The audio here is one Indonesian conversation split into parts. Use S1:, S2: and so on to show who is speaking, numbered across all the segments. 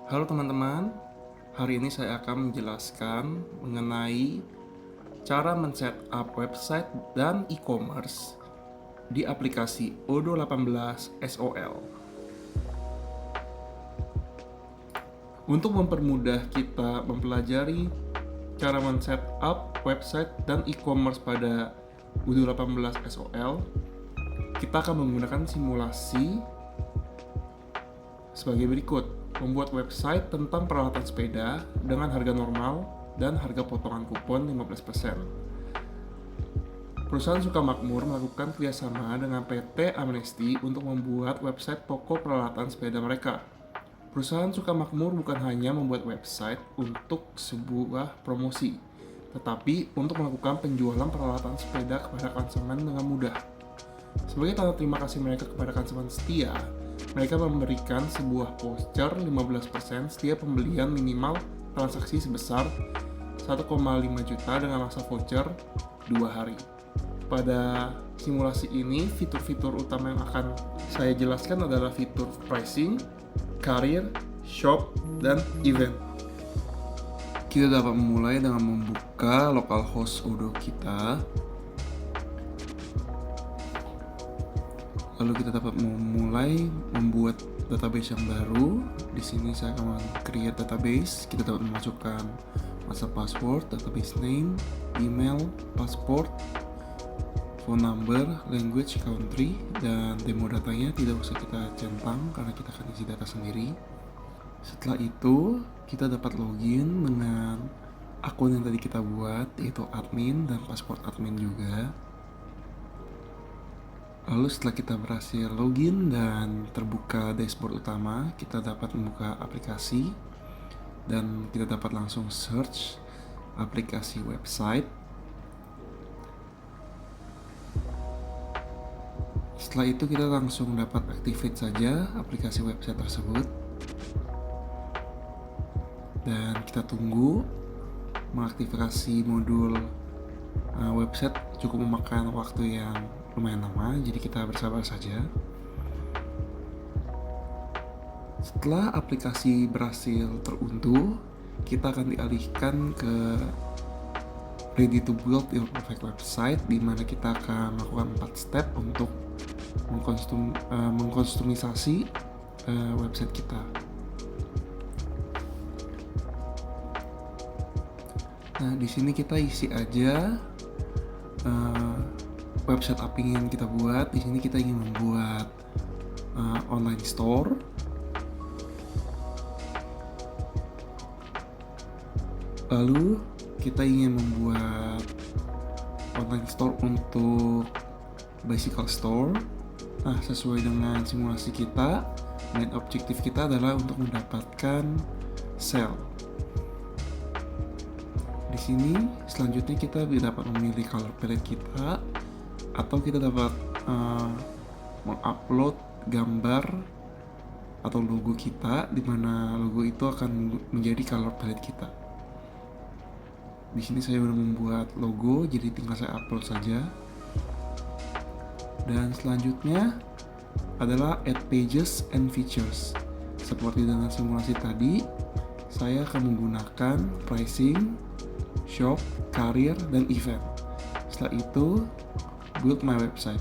S1: Halo teman-teman, hari ini saya akan menjelaskan mengenai cara men-setup website dan e-commerce di aplikasi Odoo 18 SOL. Untuk mempermudah kita mempelajari cara men-setup website dan e-commerce pada Odoo 18 SOL, kita akan menggunakan simulasi sebagai berikut. Membuat website tentang peralatan sepeda dengan harga normal dan harga potongan kupon 15%. Perusahaan Sukamakmur melakukan kerjasama dengan PT Amnesty untuk membuat website toko peralatan sepeda mereka. Perusahaan Sukamakmur bukan hanya membuat website untuk sebuah promosi, tetapi untuk melakukan penjualan peralatan sepeda kepada konsumen dengan mudah. Sebagai tanda terima kasih mereka kepada konsumen setia, mereka memberikan sebuah voucher 15% setiap pembelian minimal transaksi sebesar 1,5 juta dengan masa voucher 2 hari. Pada simulasi ini, fitur-fitur utama yang akan saya jelaskan adalah fitur pricing, career, shop, dan event. Kita dapat memulai dengan membuka localhost Odoo kita. Lalu kita dapat memulai membuat database yang baru. Di sini saya akan create database. Kita dapat memasukkan masa password, database name, email, password, phone number, language, country, dan demo datanya tidak usah kita centang karena kita akan isi data sendiri. Setelah itu, kita dapat login dengan akun yang tadi kita buat, yaitu admin dan password admin juga. Lalu setelah kita berhasil login dan terbuka dashboard utama, kita dapat membuka aplikasi dan kita dapat langsung search aplikasi website. Setelah itu kita langsung dapat activate saja aplikasi website tersebut. Dan kita tunggu mengaktifasi modul website cukup memakan waktu yang lumayan lama, jadi kita bersabar saja. Setelah aplikasi berhasil terunduh, kita akan dialihkan ke ready to build your perfect website, di mana kita akan melakukan 4 step untuk mengkonsumisasi website kita. Nah, di sini kita isi aja website apa yang ingin kita buat. Di sini kita ingin membuat online store. Lalu kita ingin membuat online store untuk bicycle store. Nah, sesuai dengan simulasi kita, main objektif kita adalah untuk mendapatkan sale. Di sini selanjutnya kita dapat memilih color palette kita, atau kita dapat mengupload gambar atau logo kita, di mana logo itu akan menjadi color palette kita. Di sini saya sudah membuat logo, jadi tinggal saya upload saja. Dan selanjutnya adalah add pages and features. Seperti dengan simulasi tadi, saya akan menggunakan pricing, shop, career, dan event. Setelah itu, build my website.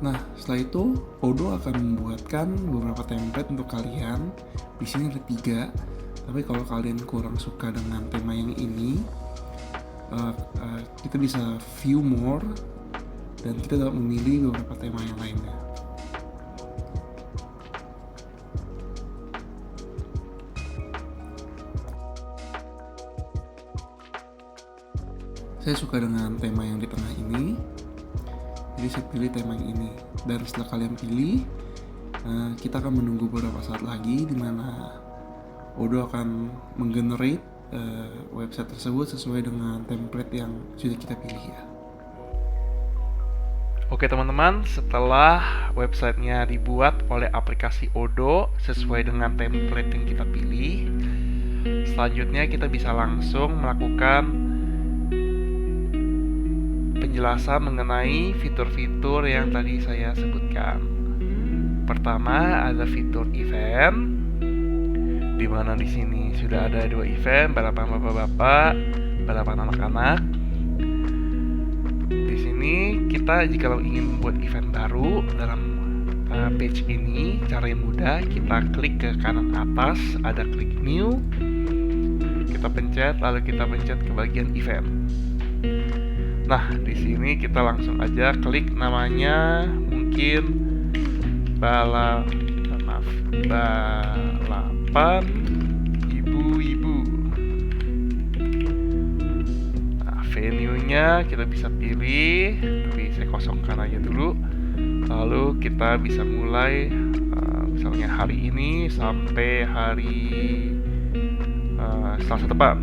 S1: Nah, setelah itu Odoo akan membuatkan beberapa template untuk kalian. Di sini ada 3. Tapi kalau kalian kurang suka dengan tema yang ini, kita bisa view more dan kita dapat memilih beberapa tema yang lainnya. Saya suka dengan tema yang di tengah ini, jadi saya pilih tema yang ini. Dan setelah kalian pilih, kita akan menunggu beberapa saat lagi di mana Odoo akan menggenerate website tersebut sesuai dengan template yang sudah kita pilih ya.
S2: Oke teman-teman, setelah websitenya dibuat oleh aplikasi Odoo sesuai dengan template yang kita pilih, selanjutnya kita bisa langsung melakukan penjelasan mengenai fitur-fitur yang tadi saya sebutkan. Pertama ada fitur event, Dimana di sini sudah ada 2 event, balapan bapak-bapak, balapan anak-anak. Di sini kita jika ingin membuat event baru dalam page ini, cara yang mudah, kita klik ke kanan atas, ada klik new, kita pencet, lalu kita pencet ke bagian event. Nah, di sini kita langsung aja klik namanya, mungkin balapan ibu-ibu. Nah, venue-nya kita bisa pilih, tapi saya kosongkan aja dulu. Lalu kita bisa mulai misalnya hari ini sampai hari Selasa depan.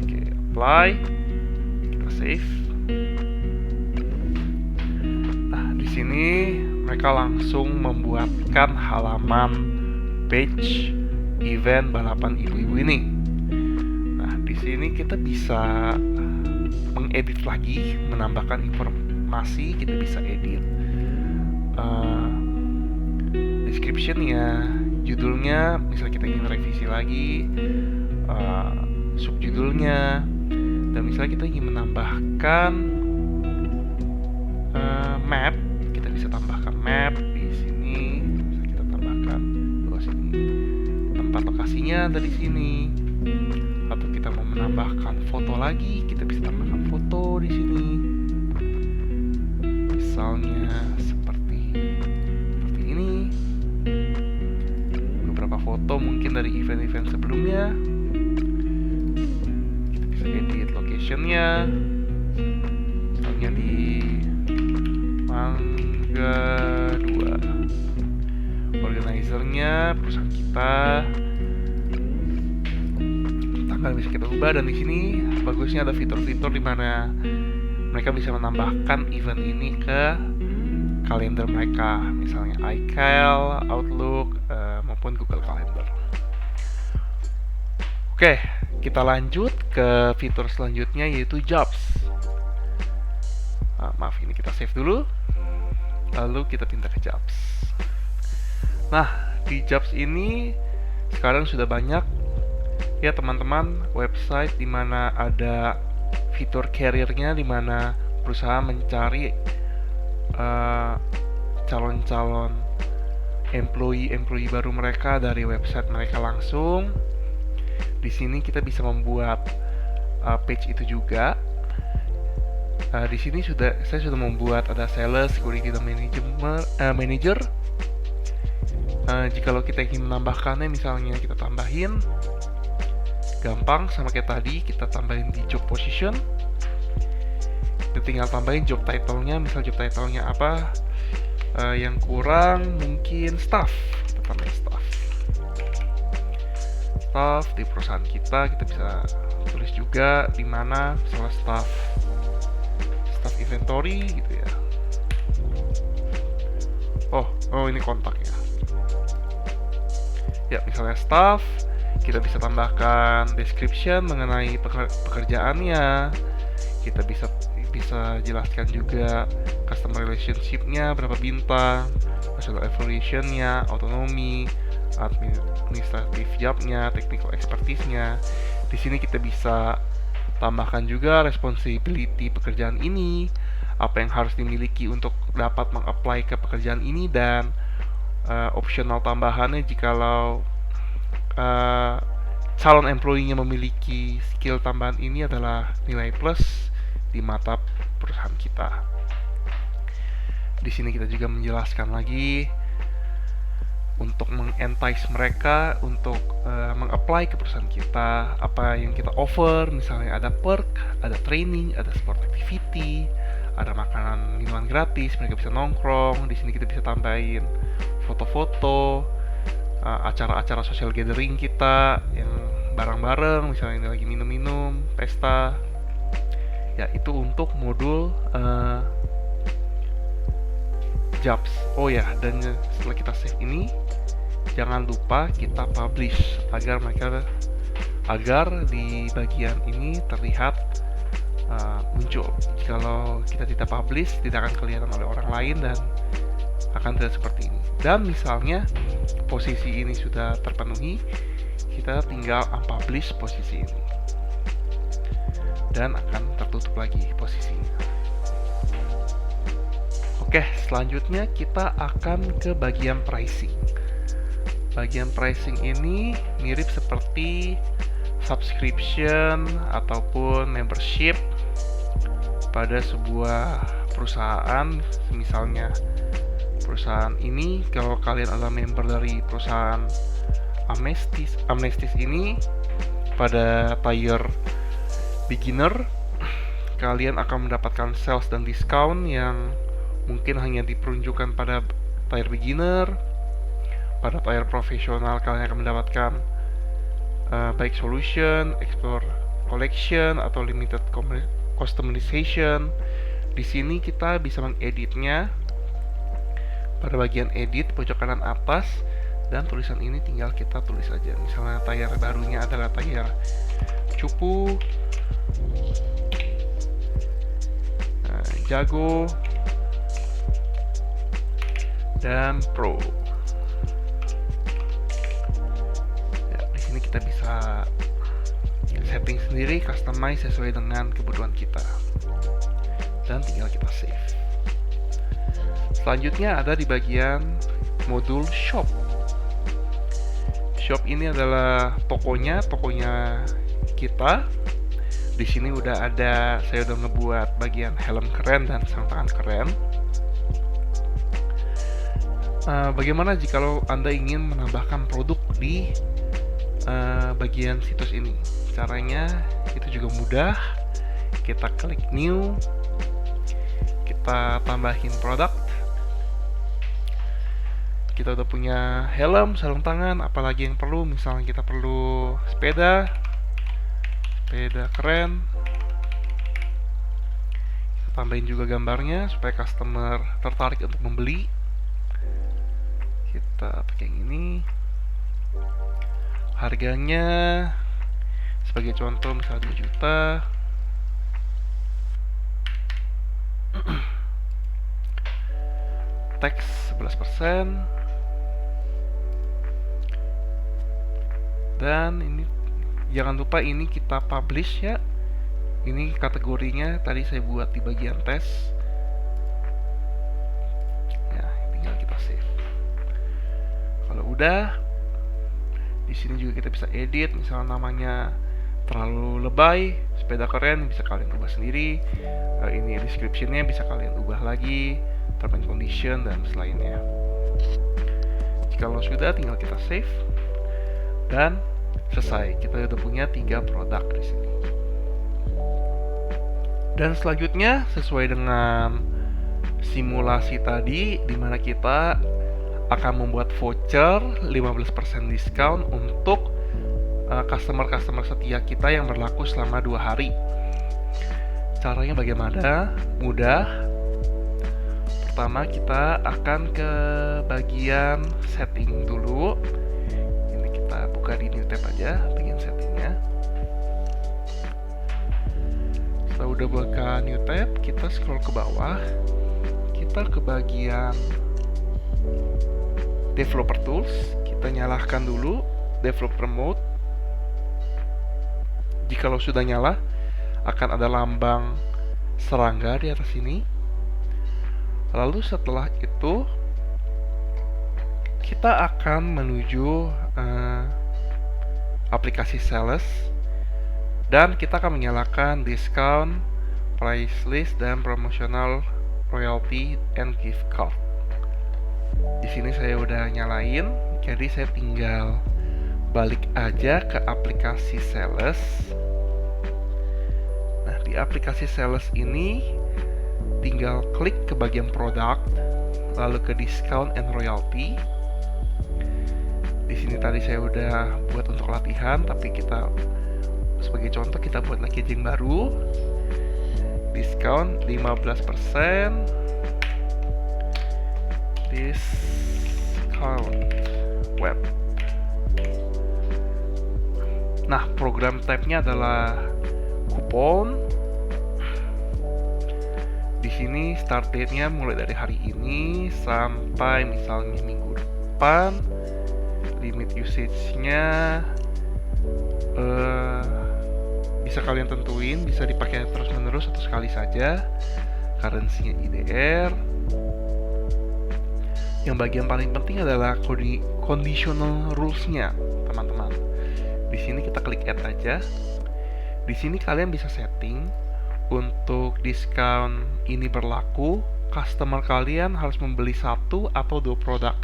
S2: Oke, apply, kita save. Nah, di sini mereka langsung membuatkan halaman page event balapan ibu-ibu ini. Nah, di sini kita bisa mengedit lagi, menambahkan informasi, kita bisa edit description-nya, judulnya, misalnya kita ingin revisi lagi, subjudulnya, dan misalnya kita ingin menambahkan map, kita bisa tambahkan map di sini, bisa kita tambahkan sini tempat lokasinya dari sini. Atau kita mau menambahkan foto lagi, kita bisa tambahkan foto di sini. Misalnya seperti ini. Beberapa foto mungkin dari event-event sebelumnya. Kita bisa edit location-nya. Misalnya di Mangga 2. Organizer-nya perusahaan kita. Bisa kita ubah, dan di sini bagusnya ada fitur-fitur di mana mereka bisa menambahkan event ini ke kalender mereka, misalnya iCal, Outlook, maupun Google Calendar. Oke, kita lanjut ke fitur selanjutnya yaitu Jobs. Maaf, ini kita save dulu, lalu kita pindah ke Jobs. Nah, di Jobs ini sekarang sudah banyak ya teman-teman website dimana ada fitur career-nya, dimana perusahaan mencari calon-calon employee baru mereka dari website mereka langsung. Di sini kita bisa membuat page itu juga. Di sini saya sudah membuat ada sales, security, dan manager. Jikalau kita ingin menambahkannya, misalnya kita tambahin, gampang sama kayak tadi, kita tambahin di job position. Kita tinggal tambahin job title-nya, misal job title-nya apa, yang kurang mungkin staff, kita tambahin staff di perusahaan kita bisa tulis juga di mana, misalnya staff inventory gitu ya. Oh ini kontaknya ya, misalnya staff. Kita bisa tambahkan description mengenai pekerjaannya. Kita bisa jelaskan juga customer relationship-nya, berapa bintang, personal evaluation-nya, autonomi, administrative job-nya, technical expertise-nya. Di sini kita bisa tambahkan juga responsibility pekerjaan ini, apa yang harus dimiliki untuk dapat meng-apply ke pekerjaan ini, dan optional tambahannya jikalau calon employee-nya memiliki skill tambahan ini adalah nilai plus di mata perusahaan kita. Di sini kita juga menjelaskan lagi untuk meng-entice mereka untuk meng-apply ke perusahaan kita, apa yang kita offer, misalnya ada perk, ada training, ada sport activity, ada makanan minuman gratis, mereka bisa nongkrong. Di sini kita bisa tambahin foto-foto, acara-acara social gathering kita yang bareng-bareng, misalnya ini lagi minum-minum, pesta. Ya, itu untuk modul jobs. Oh ya, dan setelah kita save ini, jangan lupa kita publish agar di bagian ini terlihat muncul. Jikalau kita tidak publish, tidak akan kelihatan oleh orang lain dan akan terlihat seperti ini. Dan misalnya posisi ini sudah terpenuhi, kita tinggal unpublish posisi ini dan akan tertutup lagi posisinya. Oke, selanjutnya kita akan ke bagian pricing. Bagian pricing ini mirip seperti subscription ataupun membership pada sebuah perusahaan. Misalnya perusahaan ini, kalau kalian adalah member dari perusahaan Amnestis ini, pada tier beginner kalian akan mendapatkan sales dan diskon yang mungkin hanya diperuntukkan pada tier beginner. Pada tier profesional kalian akan mendapatkan baik solution, explore collection, atau limited customization. Di sini kita bisa mengeditnya pada bagian edit pojok kanan atas, dan tulisan ini tinggal kita tulis aja. Misalnya tier barunya adalah tier cupu, jago, dan pro. Ya, di sini kita bisa setting sendiri, customize sesuai dengan kebutuhan kita, dan tinggal kita save. Selanjutnya ada di bagian modul shop. Shop ini adalah tokonya kita. Di sini udah ada, saya udah ngebuat bagian helm keren dan sarung tangan keren. Bagaimana jikalau Anda ingin menambahkan produk di bagian situs ini? Caranya itu juga mudah. Kita klik new, kita tambahin produk. Kita udah punya helm, sarung tangan, apalagi yang perlu. Misalnya kita perlu sepeda keren. Kita tambahin juga gambarnya supaya customer tertarik untuk membeli. Kita pakai yang ini. Harganya sebagai contoh misalnya 2 juta. Teks 11%. Dan ini jangan lupa ini kita publish ya. Ini kategorinya tadi saya buat di bagian tes. Ya, tinggal kita save. Kalau udah, di sini juga kita bisa edit. Misalnya namanya terlalu lebay, sepeda keren, bisa kalian ubah sendiri. Ini description-nya bisa kalian ubah lagi, term and condition dan selainnya. Jikalau sudah, tinggal kita save. Dan selesai, kita udah punya 3 produk di sini. Dan selanjutnya sesuai dengan simulasi tadi, di mana kita akan membuat voucher 15% diskon untuk customer setia kita yang berlaku selama 2 hari. Caranya bagaimana? Mudah. Pertama kita akan ke bagian setting dulu. Buka di new tab aja bagian settingnya. Setelah udah buka new tab, kita scroll ke bawah, kita ke bagian developer tools, kita nyalakan dulu developer mode. Jikalau sudah nyala, akan ada lambang serangga di atas sini. Lalu setelah itu kita akan menuju aplikasi sales, dan kita akan menyalakan discount, price list, dan promotional royalty and gift card. Di sini saya udah nyalain, jadi saya tinggal balik aja ke aplikasi sales. Nah, di aplikasi sales ini tinggal klik ke bagian product, lalu ke discount and royalty. Di sini tadi saya udah buat untuk latihan, tapi kita sebagai contoh kita buat lagi yang baru. Diskon 15%. Discount web. Nah, program type-nya adalah kupon. Di sini start date-nya mulai dari hari ini sampai misalnya minggu depan. Limit usage-nya bisa kalian tentuin, bisa dipakai terus-menerus atau sekali saja. Currency-nya IDR. Yang bagian paling penting adalah conditional rules-nya, teman-teman. Di sini kita klik add aja. Di sini kalian bisa setting untuk diskon ini berlaku, customer kalian harus membeli 1 atau 2 produk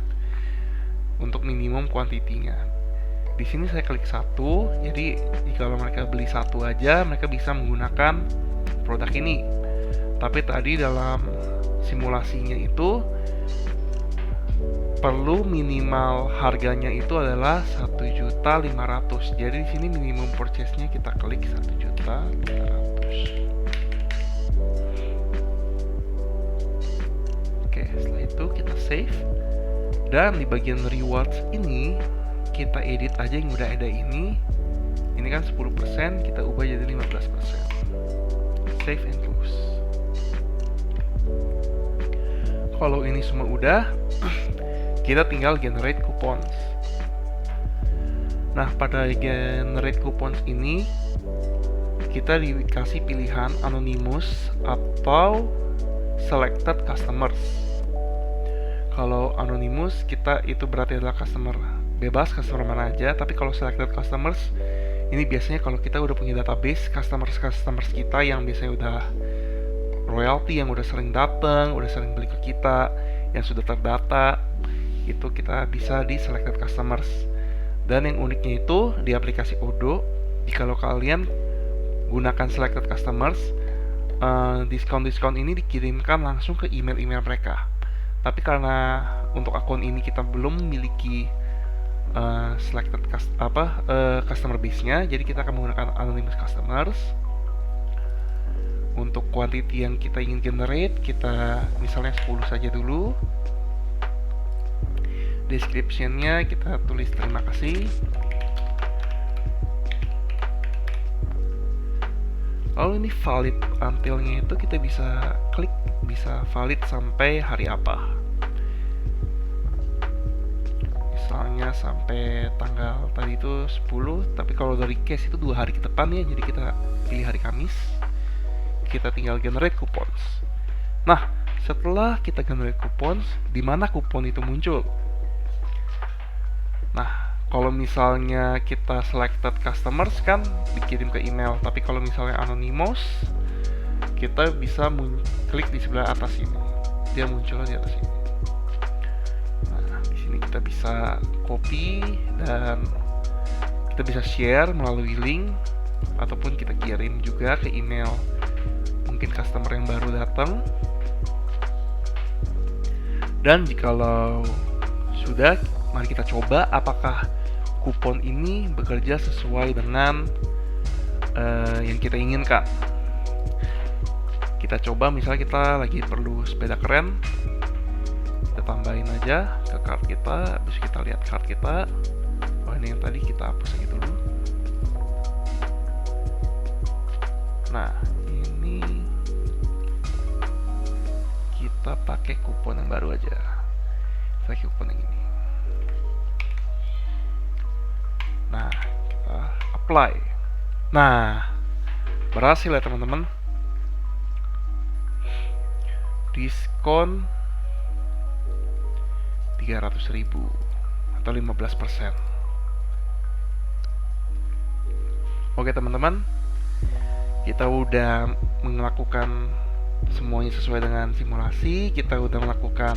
S2: untuk minimum kuantitinya. Di sini saya klik 1, jadi jika mereka beli 1 aja, mereka bisa menggunakan produk ini. Tapi tadi dalam simulasinya itu perlu minimal harganya itu adalah 1.500.000. Jadi di sini minimum purchase-nya kita klik 1.500.000. Oke, setelah itu kita save. Dan di bagian rewards ini kita edit aja yang udah ada ini. Ini kan 10%, kita ubah jadi 15%. Save and close. Kalau ini semua udah, kita tinggal generate coupons. Nah, pada generate coupons ini kita dikasih pilihan anonymous atau selected customers. Kalau anonymous kita itu berarti adalah customer bebas, customer mana aja. Tapi kalau selected customers ini biasanya kalau kita udah punya database customers kita yang biasanya udah royalty, yang udah sering datang, udah sering beli ke kita, yang sudah terdata, itu kita bisa di selected customers. Dan yang uniknya itu di aplikasi Odoo, jika kalian gunakan selected customers, diskon-diskon ini dikirimkan langsung ke email-email mereka. Tapi karena untuk akun ini kita belum memiliki selected customer base-nya, jadi kita akan menggunakan anonymous customers. Untuk quantity yang kita ingin generate, kita misalnya 10 saja dulu. Description-nya kita tulis terima kasih. Lalu ini valid until-nya itu kita bisa klik, bisa valid sampai hari apa. Misalnya sampai tanggal tadi itu 10, tapi kalau dari case itu 2 hari ke depan ya, jadi kita pilih hari Kamis. Kita tinggal generate coupons. Nah, setelah kita generate coupons, di mana kupon itu muncul? Nah, kalau misalnya kita selected customers kan dikirim ke email, tapi kalau misalnya anonymous, kita bisa klik di sebelah atas ini, dia muncul di atas ini. Nah, di sini kita bisa copy dan kita bisa share melalui link ataupun kita kirim juga ke email mungkin customer yang baru datang. Dan jikalau sudah, mari kita coba apakah kupon ini bekerja sesuai dengan yang kita inginkan. Kita coba, misalnya kita lagi perlu sepeda keren, kita tambahin aja ke cart kita, habis kita lihat cart kita. Oh, ini yang tadi kita hapus aja dulu. Nah, ini kita pakai kupon yang baru aja. Pakai kupon yang ini. Nah, kita apply. Nah, berhasil ya teman-teman. Diskon 300.000 atau 15%. Oke teman-teman, kita udah melakukan semuanya sesuai dengan simulasi. Kita udah melakukan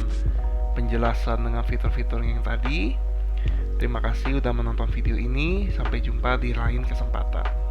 S2: penjelasan dengan fitur-fitur yang tadi. Terima kasih udah menonton video ini. Sampai jumpa di lain kesempatan.